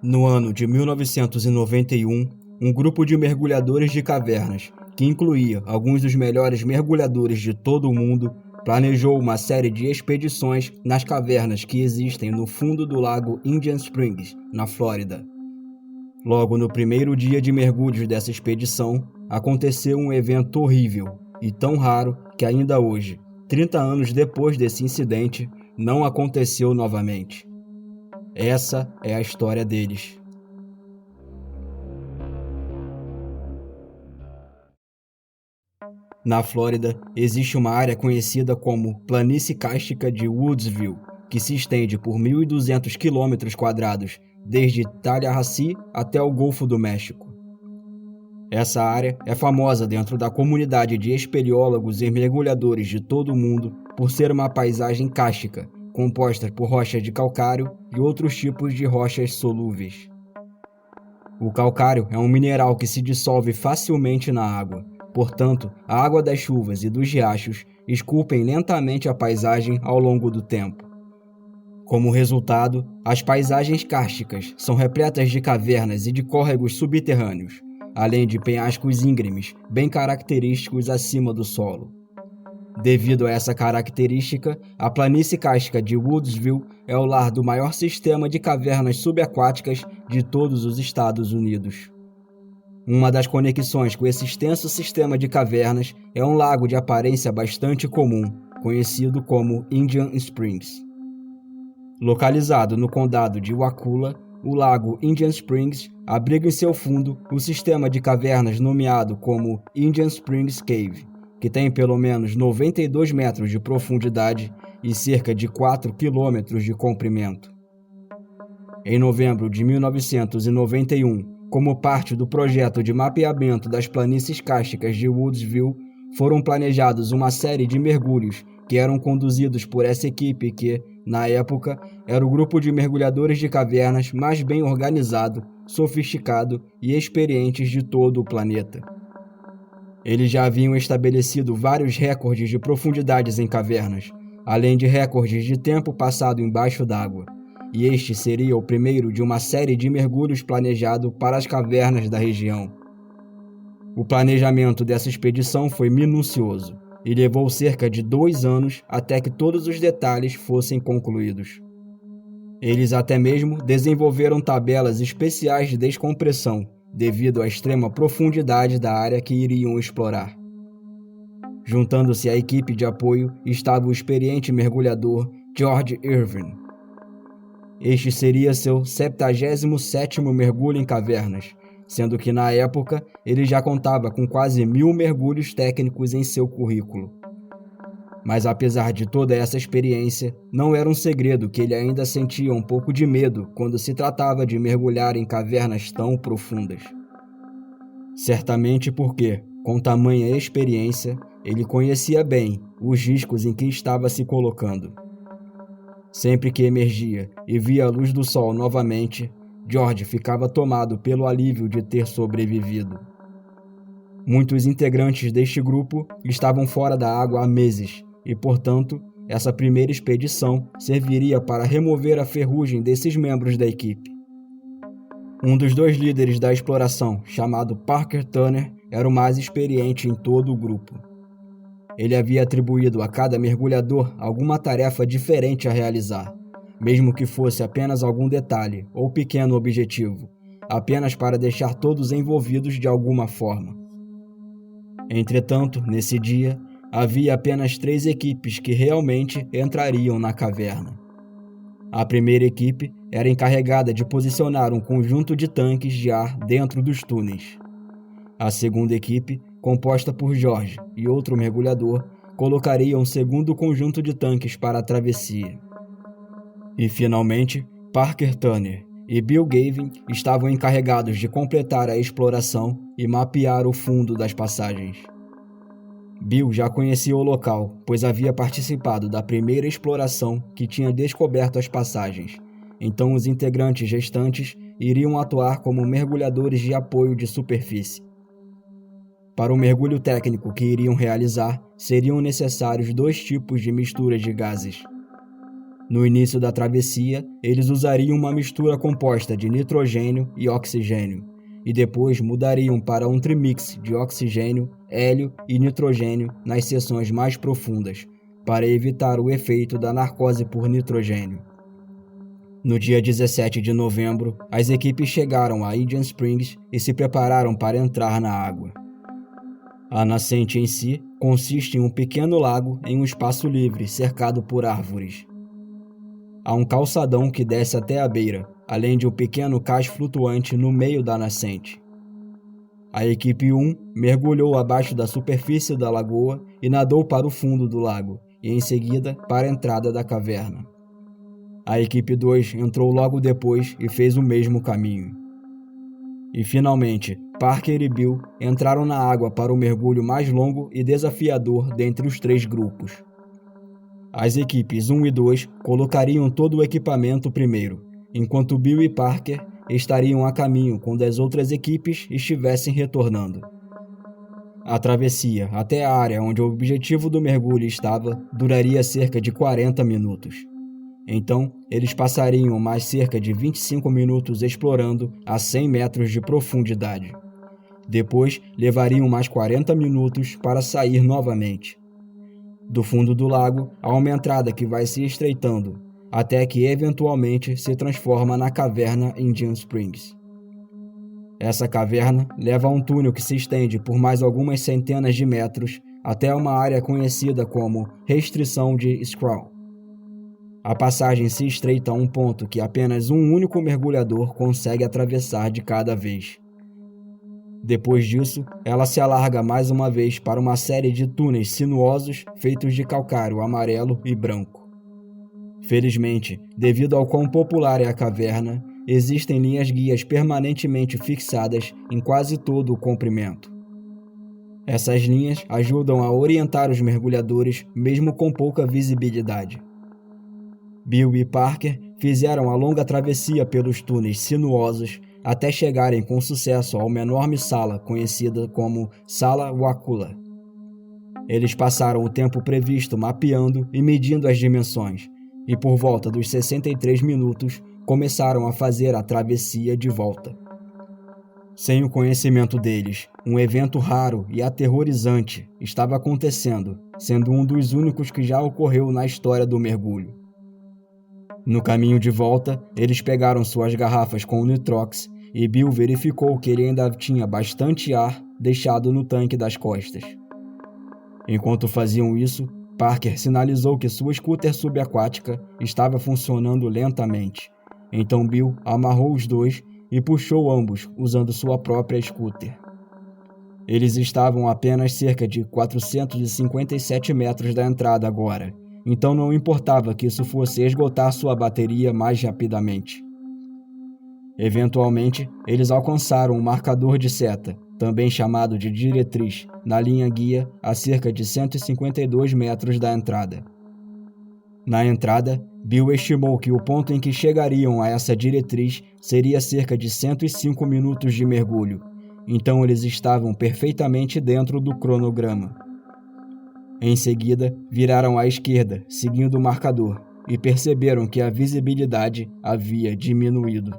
No ano de 1991, um grupo de mergulhadores de cavernas, que incluía alguns dos melhores mergulhadores de todo o mundo, planejou uma série de expedições nas cavernas que existem no fundo do lago Indian Springs, na Flórida. Logo no primeiro dia de mergulhos dessa expedição, aconteceu um evento horrível e tão raro que ainda hoje, 30 anos depois desse incidente, não aconteceu novamente. Essa é a história deles. Na Flórida, existe uma área conhecida como Planície Kárstica de Woodsville, que se estende por 1.200 km², desde Tallahassee até o Golfo do México. Essa área é famosa dentro da comunidade de espeleólogos e mergulhadores de todo o mundo por ser uma paisagem kárstica, composta por rochas de calcário e outros tipos de rochas solúveis. O calcário é um mineral que se dissolve facilmente na água, portanto, a água das chuvas e dos riachos esculpem lentamente a paisagem ao longo do tempo. Como resultado, as paisagens kársticas são repletas de cavernas e de córregos subterrâneos, além de penhascos íngremes, bem característicos acima do solo. Devido a essa característica, a planície kárstica de Woodsville é o lar do maior sistema de cavernas subaquáticas de todos os Estados Unidos. Uma das conexões com esse extenso sistema de cavernas é um lago de aparência bastante comum, conhecido como Indian Springs. Localizado no condado de Wakulla, o lago Indian Springs abriga em seu fundo o sistema de cavernas nomeado como Indian Springs Cave, que tem pelo menos 92 metros de profundidade e cerca de 4 quilômetros de comprimento. Em novembro de 1991, como parte do projeto de mapeamento das planícies kársticas de Woodsville, foram planejados uma série de mergulhos que eram conduzidos por essa equipe que, na época, era o grupo de mergulhadores de cavernas mais bem organizado, sofisticado e experientes de todo o planeta. Eles já haviam estabelecido vários recordes de profundidades em cavernas, além de recordes de tempo passado embaixo d'água, e este seria o primeiro de uma série de mergulhos planejado para as cavernas da região. O planejamento dessa expedição foi minucioso e levou cerca de 2 anos até que todos os detalhes fossem concluídos. Eles até mesmo desenvolveram tabelas especiais de descompressão, devido à extrema profundidade da área que iriam explorar. Juntando-se à equipe de apoio estava o experiente mergulhador George Irvin. Este seria seu 77º mergulho em cavernas, sendo que na época ele já contava com quase 1.000 mergulhos técnicos em seu currículo. Mas apesar de toda essa experiência, não era um segredo que ele ainda sentia um pouco de medo quando se tratava de mergulhar em cavernas tão profundas. Certamente porque, com tamanha experiência, ele conhecia bem os riscos em que estava se colocando. Sempre que emergia e via a luz do sol novamente, George ficava tomado pelo alívio de ter sobrevivido. Muitos integrantes deste grupo estavam fora da água há meses e, portanto, essa primeira expedição serviria para remover a ferrugem desses membros da equipe. Um dos 2 líderes da exploração, chamado Parker Turner, era o mais experiente em todo o grupo. Ele havia atribuído a cada mergulhador alguma tarefa diferente a realizar, mesmo que fosse apenas algum detalhe ou pequeno objetivo, apenas para deixar todos envolvidos de alguma forma. Entretanto, nesse dia, havia apenas 3 equipes que realmente entrariam na caverna. A primeira equipe era encarregada de posicionar um conjunto de tanques de ar dentro dos túneis. A segunda equipe, composta por George e outro mergulhador, colocaria um segundo conjunto de tanques para a travessia. E, finalmente, Parker Turner e Bill Gavin estavam encarregados de completar a exploração e mapear o fundo das passagens. Bill já conhecia o local, pois havia participado da primeira exploração que tinha descoberto as passagens, então os integrantes restantes iriam atuar como mergulhadores de apoio de superfície. Para o mergulho técnico que iriam realizar, seriam necessários 2 tipos de misturas de gases. No início da travessia, eles usariam uma mistura composta de nitrogênio e oxigênio, e depois mudariam para um trimix de oxigênio, hélio e nitrogênio nas seções mais profundas, para evitar o efeito da narcose por nitrogênio. No dia 17 de novembro, as equipes chegaram a Indian Springs e se prepararam para entrar na água. A nascente em si consiste em um pequeno lago em um espaço livre cercado por árvores. Há um calçadão que desce até a beira, além de um pequeno cais flutuante no meio da nascente. A equipe 1 mergulhou abaixo da superfície da lagoa e nadou para o fundo do lago, e em seguida para a entrada da caverna. A equipe 2 entrou logo depois e fez o mesmo caminho. E finalmente, Parker e Bill entraram na água para o mergulho mais longo e desafiador dentre os 3 grupos. As equipes 1 e 2 colocariam todo o equipamento primeiro, enquanto Bill e Parker estariam a caminho quando as outras equipes estivessem retornando. A travessia até a área onde o objetivo do mergulho estava duraria cerca de 40 minutos. Então, eles passariam mais cerca de 25 minutos explorando a 100 metros de profundidade. Depois, levariam mais 40 minutos para sair novamente. Do fundo do lago, há uma entrada que vai se estreitando, até que eventualmente se transforma na caverna Indian Springs. Essa caverna leva a um túnel que se estende por mais algumas centenas de metros até uma área conhecida como Restrição de Squirrel. A passagem se estreita a um ponto que apenas um único mergulhador consegue atravessar de cada vez. Depois disso, ela se alarga mais uma vez para uma série de túneis sinuosos feitos de calcário amarelo e branco. Felizmente, devido ao quão popular é a caverna, existem linhas guias permanentemente fixadas em quase todo o comprimento. Essas linhas ajudam a orientar os mergulhadores mesmo com pouca visibilidade. Bill e Parker fizeram a longa travessia pelos túneis sinuosos até chegarem com sucesso a uma enorme sala conhecida como Sala Wakula. Eles passaram o tempo previsto mapeando e medindo as dimensões, e por volta dos 63 minutos começaram a fazer a travessia de volta. Sem o conhecimento deles, um evento raro e aterrorizante estava acontecendo, sendo um dos únicos que já ocorreu na história do mergulho. No caminho de volta, eles pegaram suas garrafas com o Nitrox e Bill verificou que ele ainda tinha bastante ar deixado no tanque das costas. Enquanto faziam isso, Parker sinalizou que sua scooter subaquática estava funcionando lentamente. Então Bill amarrou os dois e puxou ambos usando sua própria scooter. Eles estavam a apenas cerca de 457 metros da entrada agora, então não importava que isso fosse esgotar sua bateria mais rapidamente. Eventualmente, eles alcançaram um marcador de seta, também chamado de diretriz, na linha guia a cerca de 152 metros da entrada. Na entrada, Bill estimou que o ponto em que chegariam a essa diretriz seria cerca de 105 minutos de mergulho, então eles estavam perfeitamente dentro do cronograma. Em seguida, viraram à esquerda, seguindo o marcador, e perceberam que a visibilidade havia diminuído.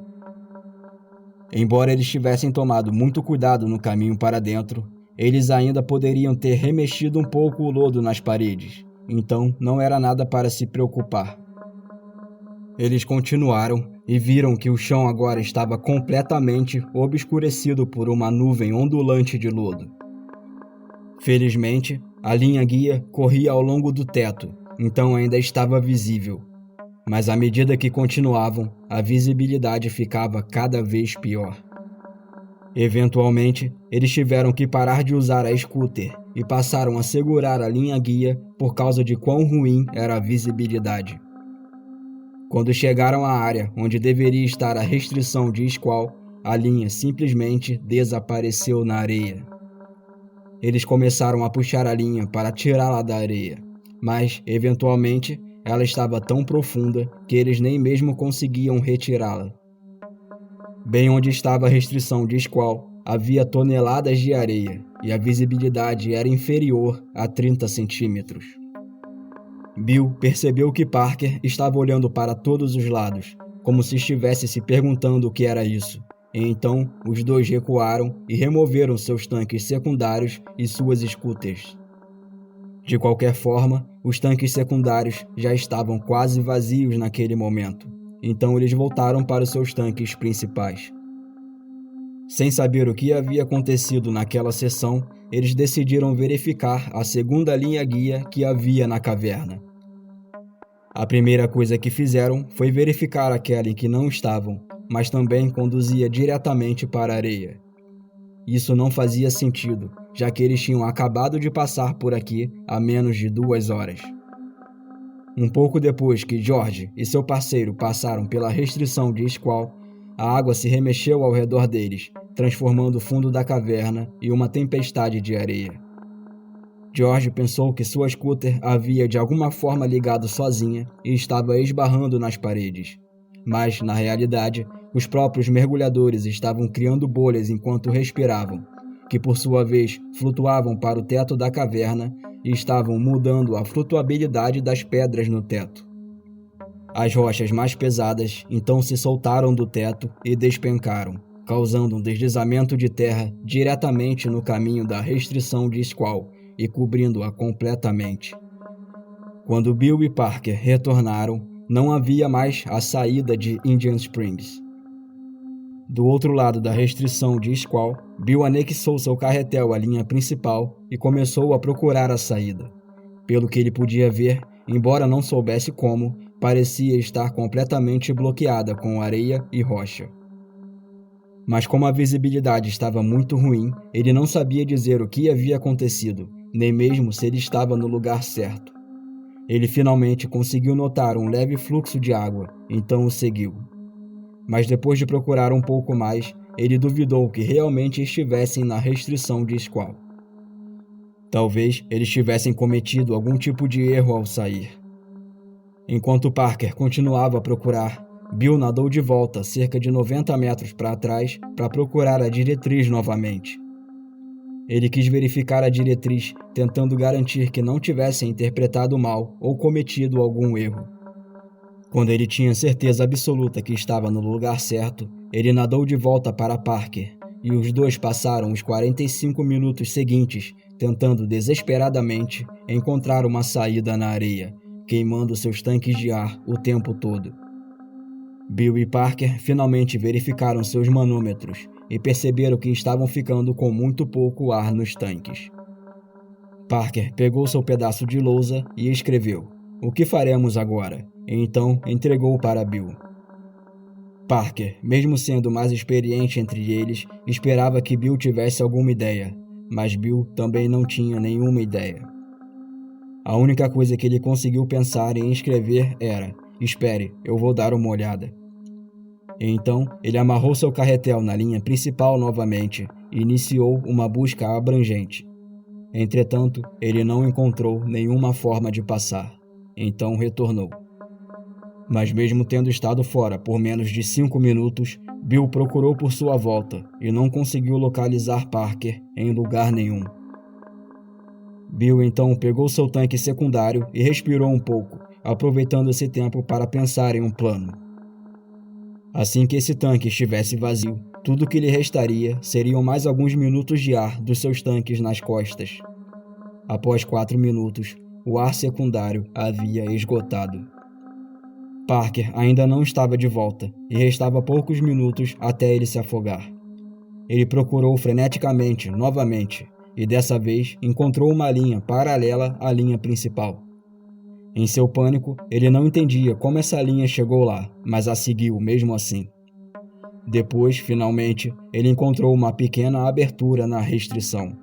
Embora eles tivessem tomado muito cuidado no caminho para dentro, eles ainda poderiam ter remexido um pouco o lodo nas paredes, então não era nada para se preocupar. Eles continuaram e viram que o chão agora estava completamente obscurecido por uma nuvem ondulante de lodo. Felizmente, a linha guia corria ao longo do teto, então ainda estava visível. Mas à medida que continuavam, a visibilidade ficava cada vez pior. Eventualmente, eles tiveram que parar de usar a scooter e passaram a segurar a linha guia por causa de quão ruim era a visibilidade. Quando chegaram à área onde deveria estar a restrição de squall, a linha simplesmente desapareceu na areia. Eles começaram a puxar a linha para tirá-la da areia, mas, eventualmente, ela estava tão profunda que eles nem mesmo conseguiam retirá-la. Bem onde estava a restrição de squall, havia toneladas de areia e a visibilidade era inferior a 30 centímetros. Bill percebeu que Parker estava olhando para todos os lados, como se estivesse se perguntando o que era isso. Então, os dois recuaram e removeram seus tanques secundários e suas scooters. De qualquer forma, os tanques secundários já estavam quase vazios naquele momento, então eles voltaram para os seus tanques principais. Sem saber o que havia acontecido naquela sessão, eles decidiram verificar a segunda linha-guia que havia na caverna. A primeira coisa que fizeram foi verificar aquela em que não estavam, mas também conduzia diretamente para a areia. Isso não fazia sentido, já que eles tinham acabado de passar por aqui há menos de 2 horas. Um pouco depois que George e seu parceiro passaram pela restrição de Squall, a água se remexeu ao redor deles, transformando o fundo da caverna em uma tempestade de areia. George pensou que sua scooter havia de alguma forma ligado sozinha e estava esbarrando nas paredes. Mas, na realidade, os próprios mergulhadores estavam criando bolhas enquanto respiravam, que por sua vez flutuavam para o teto da caverna e estavam mudando a flutuabilidade das pedras no teto. As rochas mais pesadas então se soltaram do teto e despencaram, causando um deslizamento de terra diretamente no caminho da restrição de Squall e cobrindo-a completamente. Quando Bill e Parker retornaram, não havia mais a saída de Indian Springs. Do outro lado da restrição de Squall, Bill anexou seu carretel à linha principal e começou a procurar a saída. Pelo que ele podia ver, embora não soubesse como, parecia estar completamente bloqueada com areia e rocha. Mas como a visibilidade estava muito ruim, ele não sabia dizer o que havia acontecido, nem mesmo se ele estava no lugar certo. Ele finalmente conseguiu notar um leve fluxo de água, então o seguiu. Mas depois de procurar um pouco mais, ele duvidou que realmente estivessem na restrição de Squall. Talvez eles tivessem cometido algum tipo de erro ao sair. Enquanto Parker continuava a procurar, Bill nadou de volta cerca de 90 metros para trás para procurar a diretriz novamente. Ele quis verificar a diretriz, tentando garantir que não tivessem interpretado mal ou cometido algum erro. Quando ele tinha certeza absoluta que estava no lugar certo, ele nadou de volta para Parker, e os dois passaram os 45 minutos seguintes tentando desesperadamente encontrar uma saída na areia, queimando seus tanques de ar o tempo todo. Bill e Parker finalmente verificaram seus manômetros e perceberam que estavam ficando com muito pouco ar nos tanques. Parker pegou seu pedaço de lousa e escreveu: "O que faremos agora?" E então entregou para Bill. Parker, mesmo sendo mais experiente entre eles, esperava que Bill tivesse alguma ideia, mas Bill também não tinha nenhuma ideia. A única coisa que ele conseguiu pensar em escrever era: "Espere, eu vou dar uma olhada." Então, ele amarrou seu carretel na linha principal novamente e iniciou uma busca abrangente. Entretanto, ele não encontrou nenhuma forma de passar, então retornou. Mas mesmo tendo estado fora por menos de 5 minutos, Bill procurou por sua volta e não conseguiu localizar Parker em lugar nenhum. Bill então pegou seu tanque secundário e respirou um pouco, aproveitando esse tempo para pensar em um plano. Assim que esse tanque estivesse vazio, tudo que lhe restaria seriam mais alguns minutos de ar dos seus tanques nas costas. Após 4 minutos, o ar secundário havia esgotado. Parker ainda não estava de volta e restava poucos minutos até ele se afogar. Ele procurou freneticamente novamente e dessa vez encontrou uma linha paralela à linha principal. Em seu pânico, ele não entendia como essa linha chegou lá, mas a seguiu mesmo assim. Depois, finalmente, ele encontrou uma pequena abertura na restrição.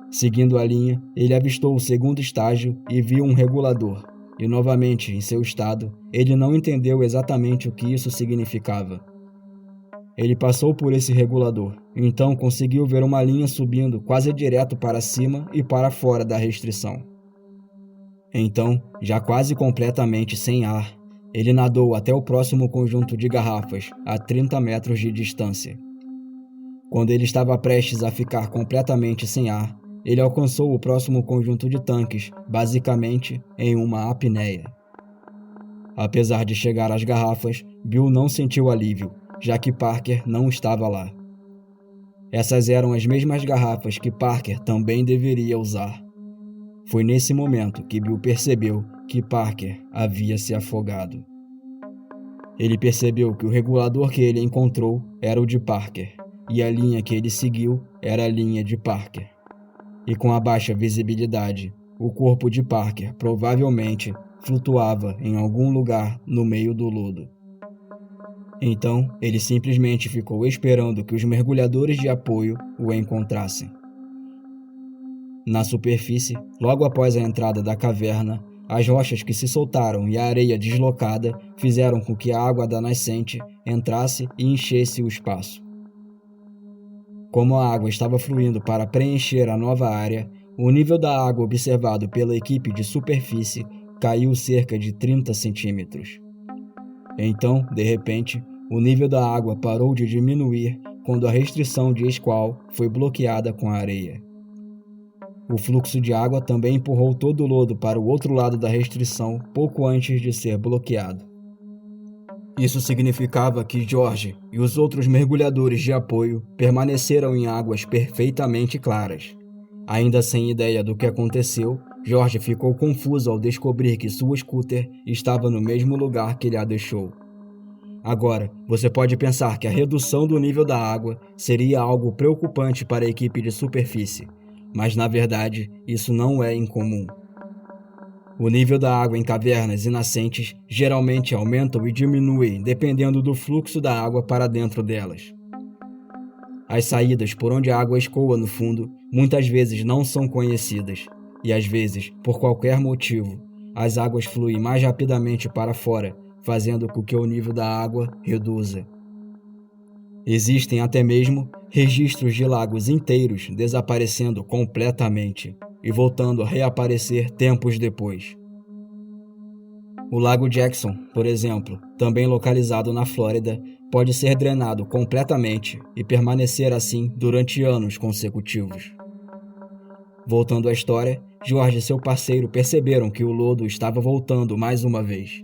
Seguindo a linha, ele avistou o segundo estágio e viu um regulador, e novamente, em seu estado, ele não entendeu exatamente o que isso significava. Ele passou por esse regulador, e então conseguiu ver uma linha subindo quase direto para cima e para fora da restrição. Então, já quase completamente sem ar, ele nadou até o próximo conjunto de garrafas, a 30 metros de distância. Quando ele estava prestes a ficar completamente sem ar, ele alcançou o próximo conjunto de tanques, basicamente em uma apneia. Apesar de chegar às garrafas, Bill não sentiu alívio, já que Parker não estava lá. Essas eram as mesmas garrafas que Parker também deveria usar. Foi nesse momento que Bill percebeu que Parker havia se afogado. Ele percebeu que o regulador que ele encontrou era o de Parker, e a linha que ele seguiu era a linha de Parker. E com a baixa visibilidade, o corpo de Parker provavelmente flutuava em algum lugar no meio do lodo. Então, ele simplesmente ficou esperando que os mergulhadores de apoio o encontrassem. Na superfície, logo após a entrada da caverna, as rochas que se soltaram e a areia deslocada fizeram com que a água da nascente entrasse e enchesse o espaço. Como a água estava fluindo para preencher a nova área, o nível da água observado pela equipe de superfície caiu cerca de 30 centímetros. Então, de repente, o nível da água parou de diminuir quando a restrição de Squall foi bloqueada com a areia. O fluxo de água também empurrou todo o lodo para o outro lado da restrição pouco antes de ser bloqueado. Isso significava que George e os outros mergulhadores de apoio permaneceram em águas perfeitamente claras. Ainda sem ideia do que aconteceu, George ficou confuso ao descobrir que sua scooter estava no mesmo lugar que ele a deixou. Agora, você pode pensar que a redução do nível da água seria algo preocupante para a equipe de superfície, mas na verdade isso não é incomum. O nível da água em cavernas e nascentes geralmente aumenta e diminui dependendo do fluxo da água para dentro delas. As saídas por onde a água escoa no fundo muitas vezes não são conhecidas, e às vezes, por qualquer motivo, as águas fluem mais rapidamente para fora, fazendo com que o nível da água reduza. Existem até mesmo registros de lagos inteiros desaparecendo completamente e voltando a reaparecer tempos depois. O Lago Jackson, por exemplo, também localizado na Flórida, pode ser drenado completamente e permanecer assim durante anos consecutivos. Voltando à história, George e seu parceiro perceberam que o lodo estava voltando mais uma vez.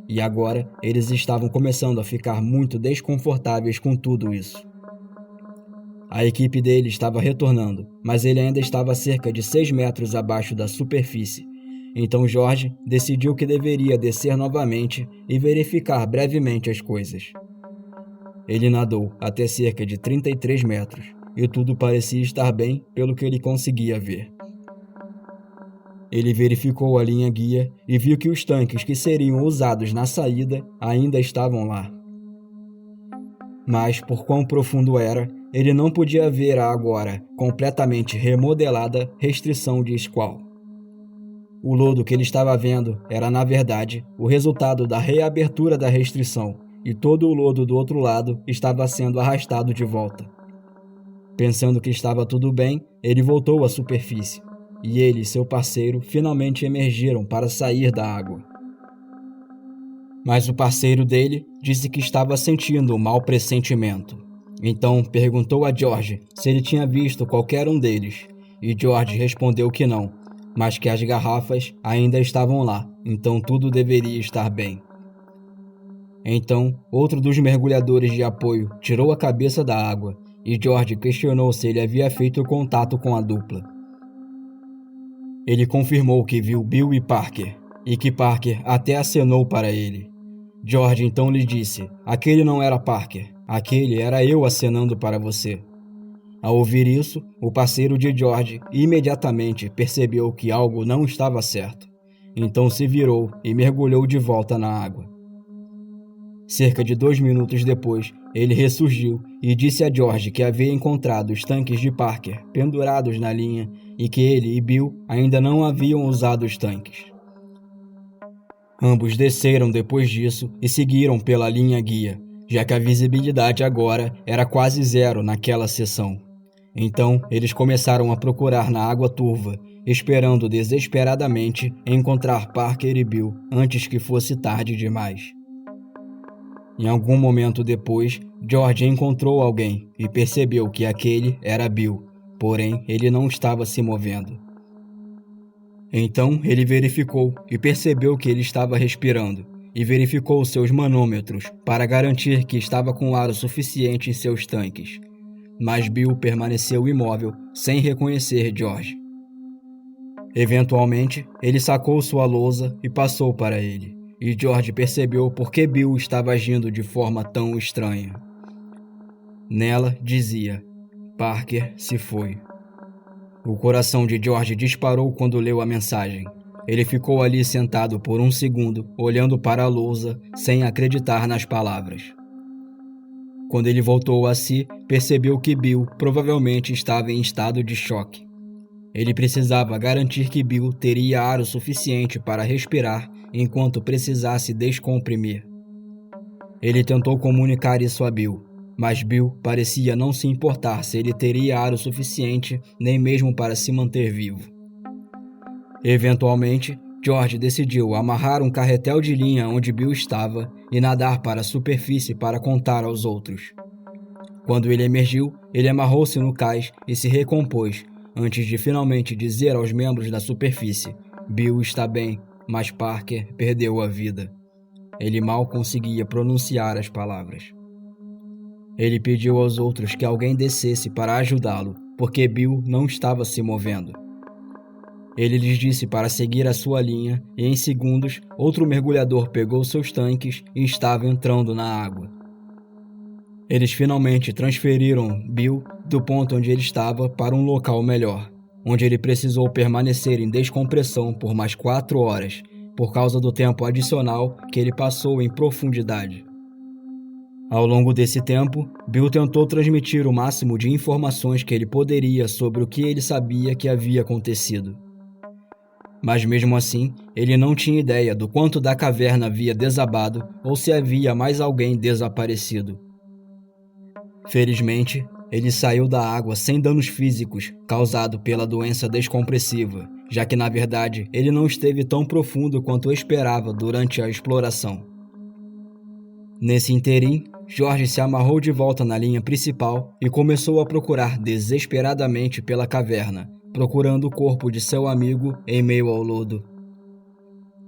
E agora eles estavam começando a ficar muito desconfortáveis com tudo isso. A equipe dele estava retornando, mas ele ainda estava a cerca de 6 metros abaixo da superfície. Então George decidiu que deveria descer novamente e verificar brevemente as coisas. Ele nadou até cerca de 33 metros, e tudo parecia estar bem pelo que ele conseguia ver. Ele verificou a linha guia e viu que os tanques que seriam usados na saída ainda estavam lá. Mas, por quão profundo era, ele não podia ver a agora completamente remodelada restrição de Squall. O lodo que ele estava vendo era, na verdade, o resultado da reabertura da restrição, e todo o lodo do outro lado estava sendo arrastado de volta. Pensando que estava tudo bem, ele voltou à superfície, e ele e seu parceiro finalmente emergiram para sair da água. Mas o parceiro dele disse que estava sentindo um mau pressentimento. Então perguntou a George se ele tinha visto qualquer um deles, e George respondeu que não, mas que as garrafas ainda estavam lá, então tudo deveria estar bem. Então, outro dos mergulhadores de apoio tirou a cabeça da água, e George questionou se ele havia feito contato com a dupla. Ele confirmou que viu Bill e Parker, e que Parker até acenou para ele. George então lhe disse: aquele não era Parker, aquele era eu acenando para você. Ao ouvir isso, o parceiro de George imediatamente percebeu que algo não estava certo. Então se virou e mergulhou de volta na água. Cerca de 2 minutos depois, ele ressurgiu e disse a George que havia encontrado os tanques de Parker pendurados na linha e que ele e Bill ainda não haviam usado os tanques. Ambos desceram depois disso e seguiram pela linha guia, já que a visibilidade agora era quase zero naquela seção. Então, eles começaram a procurar na água turva, esperando desesperadamente encontrar Parker e Bill antes que fosse tarde demais. Em algum momento depois, George encontrou alguém e percebeu que aquele era Bill, porém ele não estava se movendo. Então ele verificou e percebeu que ele estava respirando, e verificou seus manômetros para garantir que estava com ar o suficiente em seus tanques. Mas Bill permaneceu imóvel, sem reconhecer George. Eventualmente, ele sacou sua lousa e passou para ele, e George percebeu por que Bill estava agindo de forma tão estranha. Nela dizia: Parker se foi. O coração de George disparou quando leu a mensagem. Ele ficou ali sentado por um segundo, olhando para a lousa, sem acreditar nas palavras. Quando ele voltou a si, percebeu que Bill provavelmente estava em estado de choque. Ele precisava garantir que Bill teria ar o suficiente para respirar enquanto precisasse descomprimir. Ele tentou comunicar isso a Bill, mas Bill parecia não se importar se ele teria ar o suficiente nem mesmo para se manter vivo. Eventualmente, George decidiu amarrar um carretel de linha onde Bill estava e nadar para a superfície para contar aos outros. Quando ele emergiu, ele amarrou-se no cais e se recompôs, antes de finalmente dizer aos membros da superfície: Bill está bem, mas Parker perdeu a vida. Ele mal conseguia pronunciar as palavras. Ele pediu aos outros que alguém descesse para ajudá-lo, porque Bill não estava se movendo. Ele lhes disse para seguir a sua linha e, em segundos, outro mergulhador pegou seus tanques e estava entrando na água. Eles finalmente transferiram Bill do ponto onde ele estava para um local melhor, onde ele precisou permanecer em descompressão por mais 4 horas, por causa do tempo adicional que ele passou em profundidade. Ao longo desse tempo, Bill tentou transmitir o máximo de informações que ele poderia sobre o que ele sabia que havia acontecido. Mas mesmo assim, ele não tinha ideia do quanto da caverna havia desabado ou se havia mais alguém desaparecido. Felizmente, ele saiu da água sem danos físicos causados pela doença descompressiva, já que na verdade ele não esteve tão profundo quanto esperava durante a exploração. Nesse interim, George se amarrou de volta na linha principal e começou a procurar desesperadamente pela caverna, procurando o corpo de seu amigo em meio ao lodo.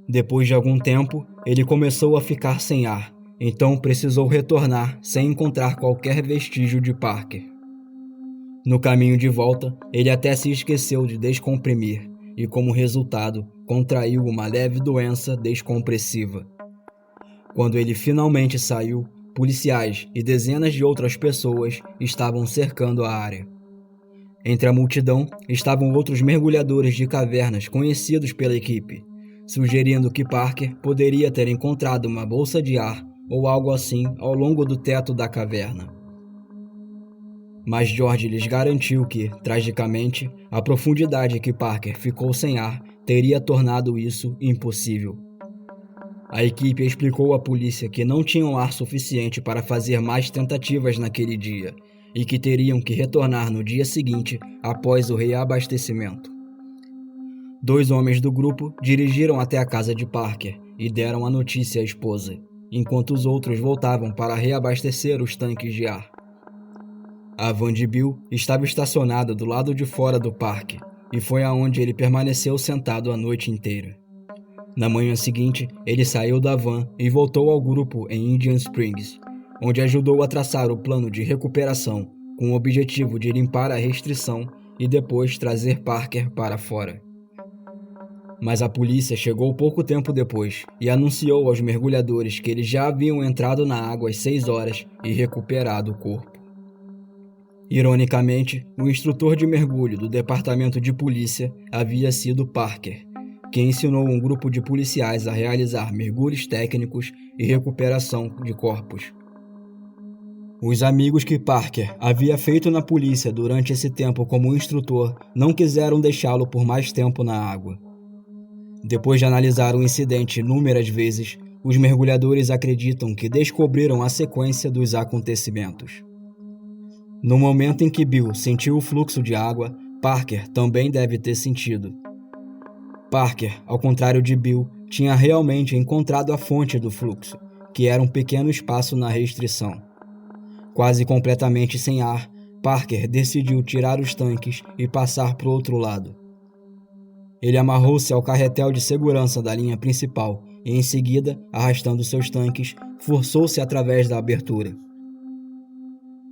Depois de algum tempo, ele começou a ficar sem ar, então precisou retornar sem encontrar qualquer vestígio de Parker. No caminho de volta, ele até se esqueceu de descomprimir e, como resultado, contraiu uma leve doença descompressiva. Quando ele finalmente saiu, policiais e dezenas de outras pessoas estavam cercando a área. Entre a multidão estavam outros mergulhadores de cavernas conhecidos pela equipe, sugerindo que Parker poderia ter encontrado uma bolsa de ar ou algo assim ao longo do teto da caverna. Mas George lhes garantiu que, tragicamente, a profundidade que Parker ficou sem ar teria tornado isso impossível. A equipe explicou à polícia que não tinham ar suficiente para fazer mais tentativas naquele dia e que teriam que retornar no dia seguinte após o reabastecimento. 2 homens do grupo dirigiram até a casa de Parker e deram a notícia à esposa, enquanto os outros voltavam para reabastecer os tanques de ar. A van de Bill estava estacionada do lado de fora do parque e foi aonde ele permaneceu sentado a noite inteira. Na manhã seguinte, ele saiu da van e voltou ao grupo em Indian Springs, onde ajudou a traçar o plano de recuperação com o objetivo de limpar a restrição e depois trazer Parker para fora. Mas a polícia chegou pouco tempo depois e anunciou aos mergulhadores que eles já haviam entrado na água às 6 horas e recuperado o corpo. Ironicamente, o instrutor de mergulho do departamento de polícia havia sido Parker, que ensinou um grupo de policiais a realizar mergulhos técnicos e recuperação de corpos. Os amigos que Parker havia feito na polícia durante esse tempo como instrutor não quiseram deixá-lo por mais tempo na água. Depois de analisar o incidente inúmeras vezes, os mergulhadores acreditam que descobriram a sequência dos acontecimentos. No momento em que Bill sentiu o fluxo de água, Parker também deve ter sentido. Parker, ao contrário de Bill, tinha realmente encontrado a fonte do fluxo, que era um pequeno espaço na restrição. Quase completamente sem ar, Parker decidiu tirar os tanques e passar para o outro lado. Ele amarrou-se ao carretel de segurança da linha principal e, em seguida, arrastando seus tanques, forçou-se através da abertura.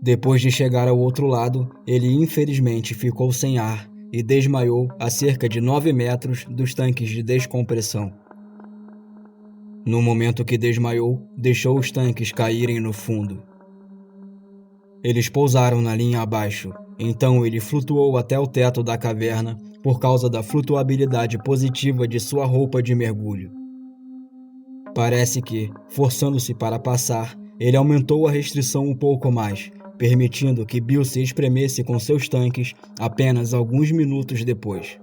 Depois de chegar ao outro lado, ele infelizmente ficou sem ar e desmaiou a cerca de 9 metros dos tanques de descompressão. No momento que desmaiou, deixou os tanques caírem no fundo. Eles pousaram na linha abaixo, então ele flutuou até o teto da caverna por causa da flutuabilidade positiva de sua roupa de mergulho. Parece que, forçando-se para passar, ele aumentou a restrição um pouco mais, permitindo que Bill se espremesse com seus tanques apenas alguns minutos depois.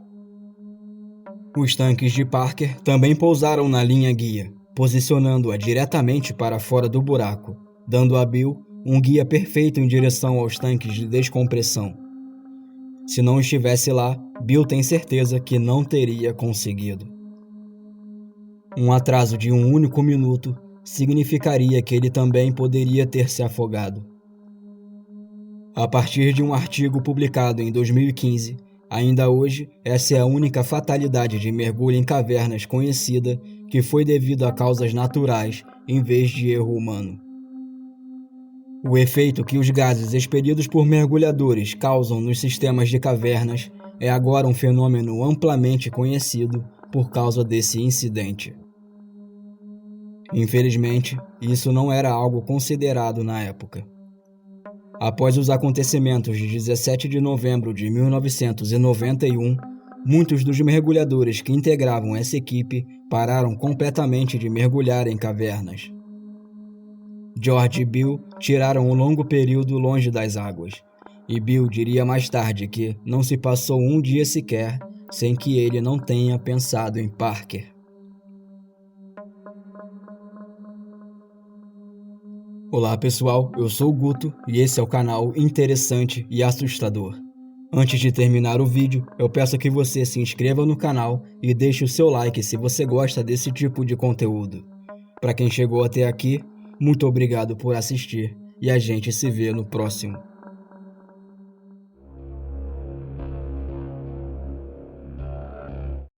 Os tanques de Parker também pousaram na linha guia, posicionando-a diretamente para fora do buraco, dando a Bill um guia perfeito em direção aos tanques de descompressão. Se não estivesse lá, Bill tem certeza que não teria conseguido. Um atraso de um único minuto significaria que ele também poderia ter se afogado. A partir de um artigo publicado em 2015, ainda hoje, essa é a única fatalidade de mergulho em cavernas conhecida que foi devido a causas naturais em vez de erro humano. O efeito que os gases expelidos por mergulhadores causam nos sistemas de cavernas é agora um fenômeno amplamente conhecido por causa desse incidente. Infelizmente, isso não era algo considerado na época. Após os acontecimentos de 17 de novembro de 1991, muitos dos mergulhadores que integravam essa equipe pararam completamente de mergulhar em cavernas. George e Bill tiraram um longo período longe das águas, e Bill diria mais tarde que não se passou um dia sequer sem que ele não tenha pensado em Parker. Olá pessoal, eu sou o Guto e esse é o canal Interessante e Assustador. Antes de terminar o vídeo, eu peço que você se inscreva no canal e deixe o seu like se você gosta desse tipo de conteúdo. Para quem chegou até aqui, muito obrigado por assistir e a gente se vê no próximo.